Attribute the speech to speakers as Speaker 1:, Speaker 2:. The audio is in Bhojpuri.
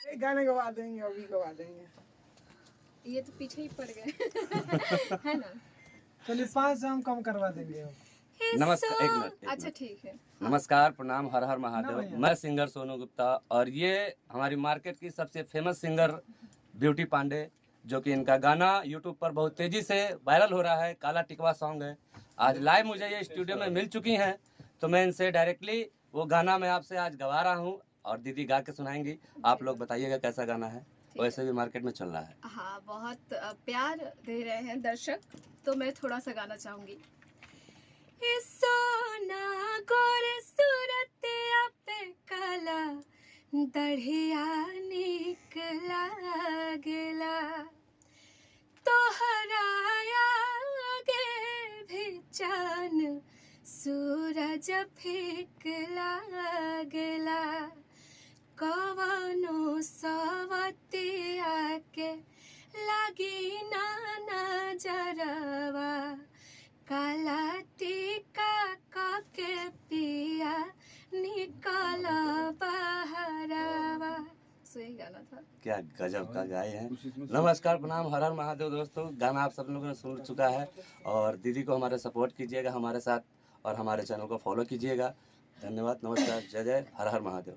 Speaker 1: एक गाने गवा देंगे, अभी गवा देंगे।
Speaker 2: ये तो पीछे ही पड़ गए है ना।
Speaker 1: चलिए 5 हम कम करवा देंगे।
Speaker 3: नमस्कार, एक मिनट।
Speaker 2: अच्छा ठीक है।
Speaker 3: नमस्कार, प्रणाम, हर हर महादेव। मैं सिंगर सोनू गुप्ता और ये हमारी मार्केट की सबसे फेमस सिंगर ब्यूटी पांडे, जो कि इनका गाना यूट्यूब पर बहुत तेजी से वायरल हो रहा है। काला टिकवा सॉन्ग है। आज लाइव मुझे ये स्टूडियो में मिल चुकी हैं, तो मैं इनसे डायरेक्टली वो गाना मैं आपसे आज गवा रहा हूँ और दीदी गा के सुनाएंगी। आप लोग बताइएगा कैसा गाना है। वैसे भी मार्केट में चल रहा है।
Speaker 2: हाँ, बहुत प्यार दे रहे हैं दर्शक, तो मैं थोड़ा सा गाना चाहूंगी। सोना गोरे सूरतिया पे काला दढ़िया निकला गेला, तोहरा आगे भी चान सूरज फिकला गेला, कवनो सवतिया के लगी ना नजरवा, काला टीका के पिया निकल बहरवा। सो यही गाना था।
Speaker 3: क्या गजब का गाए हैं। नमस्कार, प्रणाम, हर हर महादेव। दोस्तों, गाना आप सब लोगों ने सुन चुका है और दीदी को हमारे सपोर्ट कीजिएगा हमारे साथ और हमारे चैनल को फॉलो कीजिएगा। धन्यवाद, नमस्कार, जय जय, हर हर महादेव।